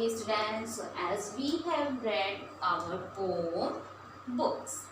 Okay students, so as we have read our poem books,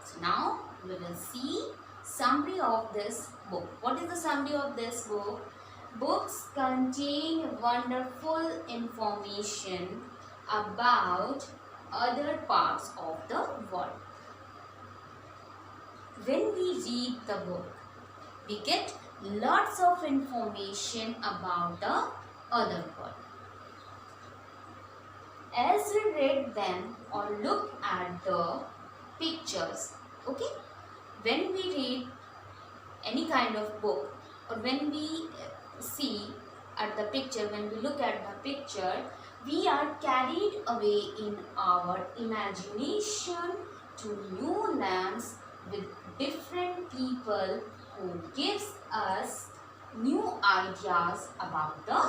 so now we will see summary of this book. What is the summary of this book? Books contain wonderful information about other parts of the world. When we read the book, we get lots of information about the other world. As we read them or look at the pictures, okay, when we read any kind of book or when we see at the picture, when we look at the picture, we are carried away in our imagination to new lands with different people who gives us new ideas about the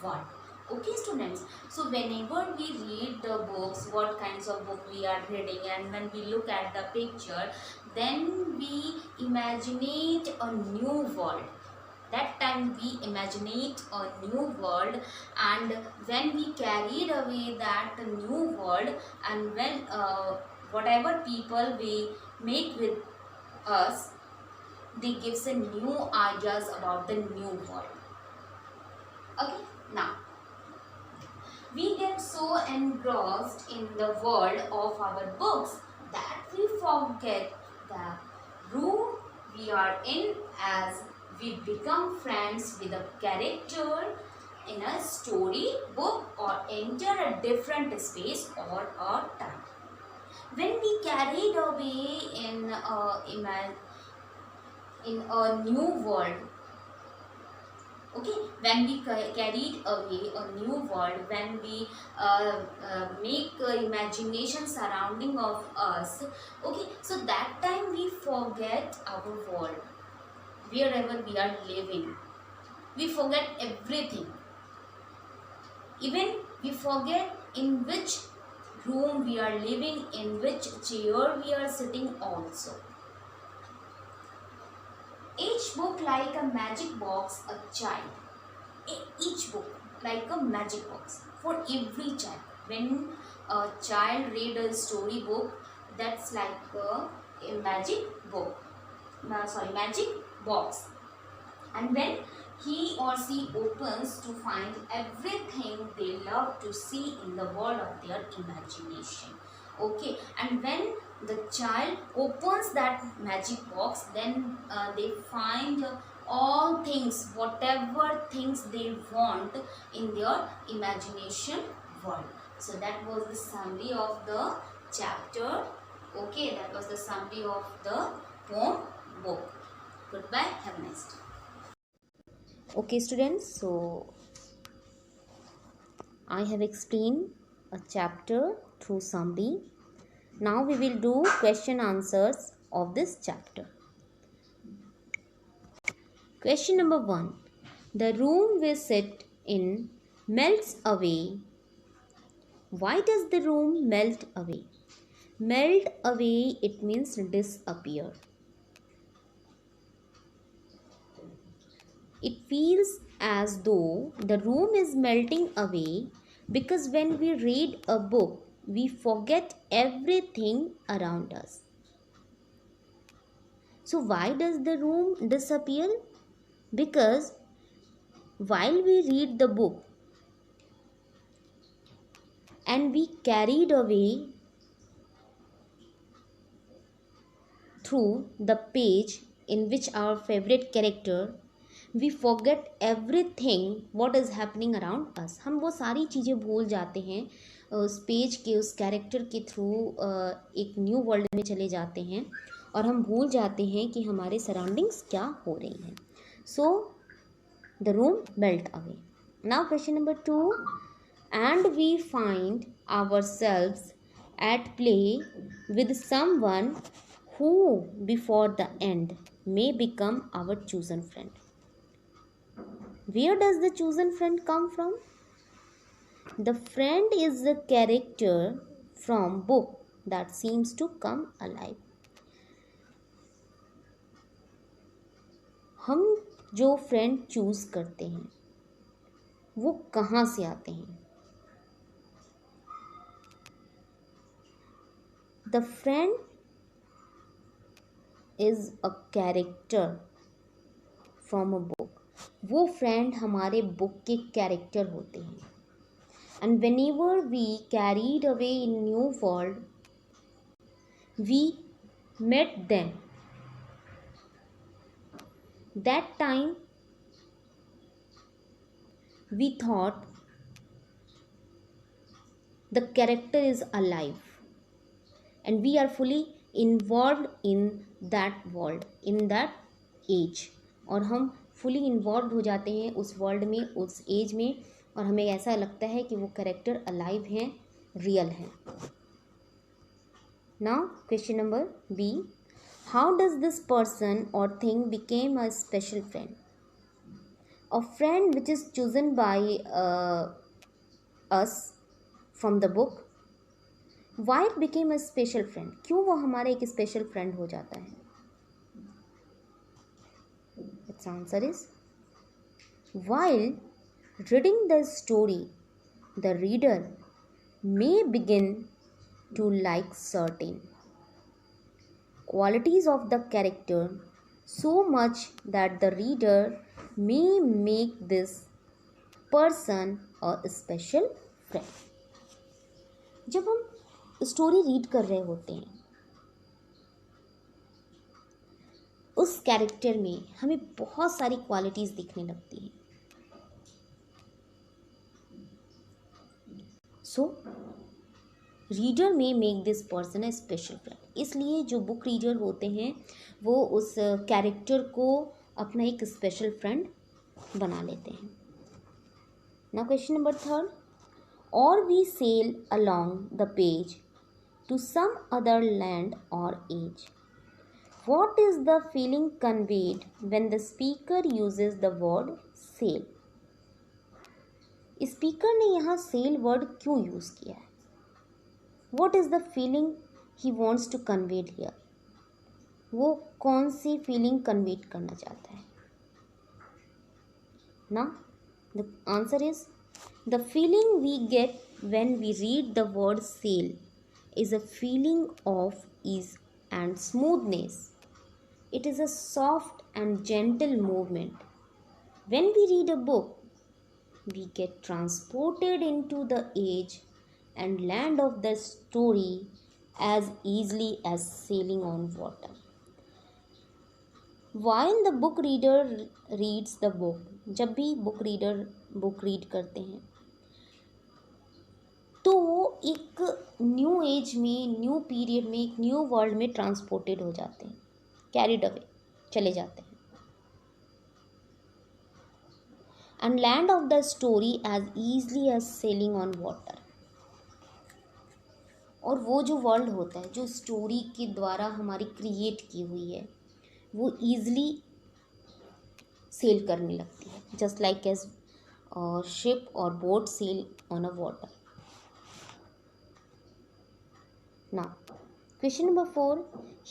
world. Okay students, so whenever we read the books, what kinds of book we are reading, and when we look at the picture, then we imaginate a new world. That time we imaginate a new world, and when we carried away that new world, and when whatever people we make with us, they gives a new ideas about the new world. Okay, now we get so engrossed in the world of our books that we forget the room we are in, as we become friends with a character in a story book or enter a different space or a time. When we carried away in a new world, okay, when we carried away a new world, when we make imagination surrounding of us, okay, so that time we forget our world, wherever we are living. We forget everything. Even we forget in which room we are living, in which chair we are sitting also. Each book like a magic box, a child. Each book like a magic box for every child. When a child read a story book, that's like a magic book. Magic box. And when he or she opens to find everything they love to see in the world of their imagination. Okay, and when the child opens that magic box, then they find all things, whatever things they want in their imagination world. So that was the summary of the chapter. Okay, that was the summary of the poem book. Goodbye, have a nice day. Okay students, so I have explained a chapter through summary. Now we will do question answers of this chapter. Question number 1. The room we sit in melts away. Why does the room melt away? Melt away, it means disappear. It feels as though the room is melting away because when we read a book, we forget everything around us. So why does the room disappear? Because while we read the book and we carried away through the page in which our favorite character, we forget everything what is happening around us. हम वो सारी चीज़ें भूल जाते हैं उस page के, उस कैरेक्टर के थ्रू एक न्यू वर्ल्ड में चले जाते हैं और हम भूल जाते हैं कि हमारे सराउंडिंग्स क्या हो रही हैं. So the room melt away. Now question number 2. And we find ourselves at play with someone who before the end may become our chosen friend. Where does the chosen friend come from? The friend is the character from book that seems to come alive. हम जो friend choose करते हैं वो कहाँ से आते हैं? The friend is a character from a book. वो फ्रेंड हमारे बुक के कैरेक्टर होते हैं. And whenever we carried away in new world, we met them. That time we thought the character is alive and we are fully involved in that world, in that age. और हम fully involved हो जाते हैं उस world में, उस as में, और हमें ऐसा लगता है कि वो कैरेक्टर अलाइव हैं, रियल हैं. Now question number B. How does this person or thing became a special friend? A friend which is chosen by us from the book. Why it became a special friend? क्यों वो हमारा एक special friend हो जाता है? Its answer is, while reading the story, the reader may begin to like certain qualities of the character so much that the reader may make this person a special friend. जब हम story read कर रहे होते हैं, उस character में हमें बहुत सारी क्वालिटीज़ दिखने लगती हैं. सो रीडर में make this person A special friend. इसलिए जो बुक रीडर होते हैं वो उस कैरेक्टर को अपना एक स्पेशल फ्रेंड बना लेते हैं. Now question number 3. और we sail along the page to some other land or age. What is the feeling conveyed when the speaker uses the word sail? Speaker ने यहाँ सेल वर्ड क्यों use किया है? What is the feeling he wants to convey here? वो कौन सी feeling convey करना चाहता है? Now the answer is, the feeling we get when we read the word sail is a feeling of ease and smoothness. It is a soft and gentle movement. When we read a book, we get transported into the age and land of the story as easily as sailing on water. While the book reader reads the book, जब भी book reader book read करते हैं तो वो एक new age में, new period में, एक न्यू वर्ल्ड में ट्रांसपोर्टेड हो जाते हैं, कैरिड अवे चले जाते हैं. And land of the story as easily as sailing on water. और वो जो वर्ल्ड होता है जो स्टोरी के द्वारा हमारी क्रिएट की हुई है वो ईजली सेल करने लगती है, जस्ट लाइक एज शिप और boat sail on a water. Now, question number 4.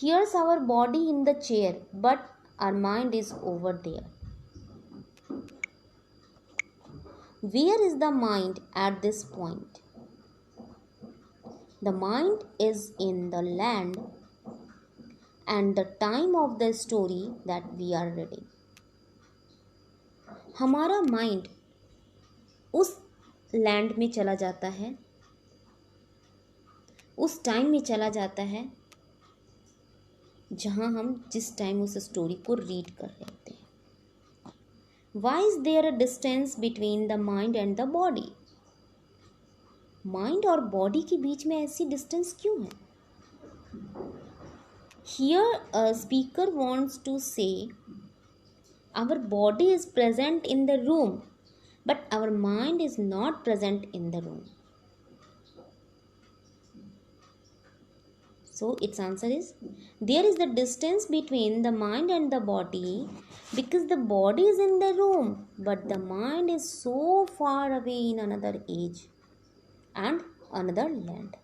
Here's our body in the chair, but our mind is over there. Where is the mind at this point? The mind is in the land and the time of the story that we are reading. हमारा mind उस land में चला जाता है, उस time में चला जाता है जहाँ हम जिस टाइम उस स्टोरी को रीड कर रहे होते हैं. Why is there a distance between the mind and the body? Mind और बॉडी के बीच में ऐसी डिस्टेंस क्यों है? Here a speaker wants to say our body is present in the room but our mind is not present in the room. So its answer is, there is the distance between the mind and the body because the body is in the room but the mind is so far away in another age and another land.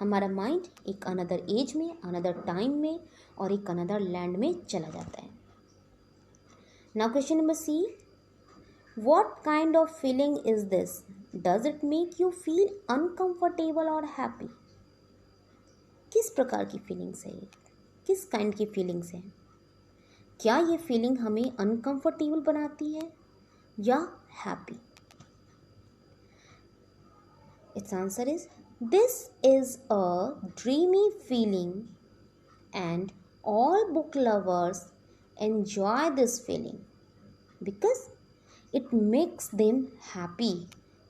हमारा mind एक another as में, another time में और एक another land में चला जाता है. Now question number C. What kind of feeling is this? Does it make you feel uncomfortable or happy? किस प्रकार की फीलिंग्स है ये, किस काइंड की फीलिंग्स है? क्या ये फीलिंग हमें अनकंफर्टेबल बनाती है या happy? It's answer is this is a dreamy feeling and all book lovers enjoy this feeling because it makes them happy,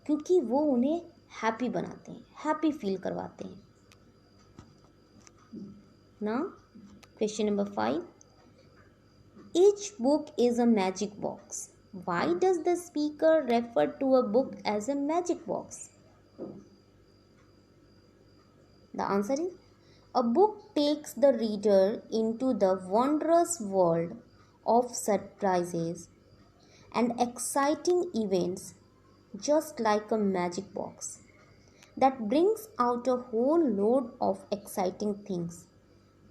क्योंकि वो उन्हें हैप्पी बनाते हैं, हैप्पी फील करवाते हैं. Now question number 5. Each book is a magic box. Why does the speaker refer to a book as a magic box? The answer is a book takes the reader into the wondrous world of surprises and exciting events, just like a magic box that brings out a whole load of exciting things,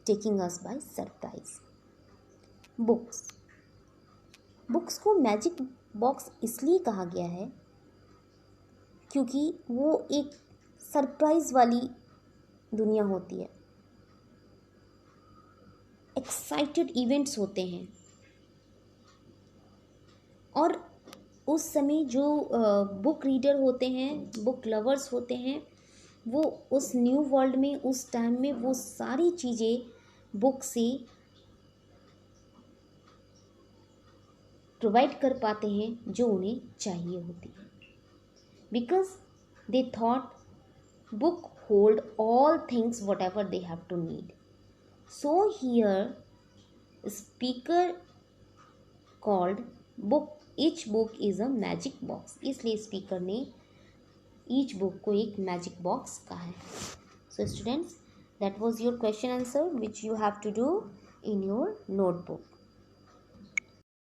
taking us by surprise. Books को magic box इसलिए कहा गया है क्योंकि वो एक surprise वाली दुनिया होती है, एक्साइटेड इवेंट्स होते हैं, और उस समय जो बुक रीडर होते हैं, बुक लवर्स होते हैं, वो उस न्यू वर्ल्ड में, उस टाइम में वो सारी चीज़ें बुक से प्रोवाइड कर पाते हैं जो उन्हें चाहिए होती है, because they thought book hold all things whatever they have to need. So here speaker called book, each book is a magic box. इसलिए स्पीकर ने each book को एक magic box कहा है. So students, that was your question answer which you have to do in your notebook.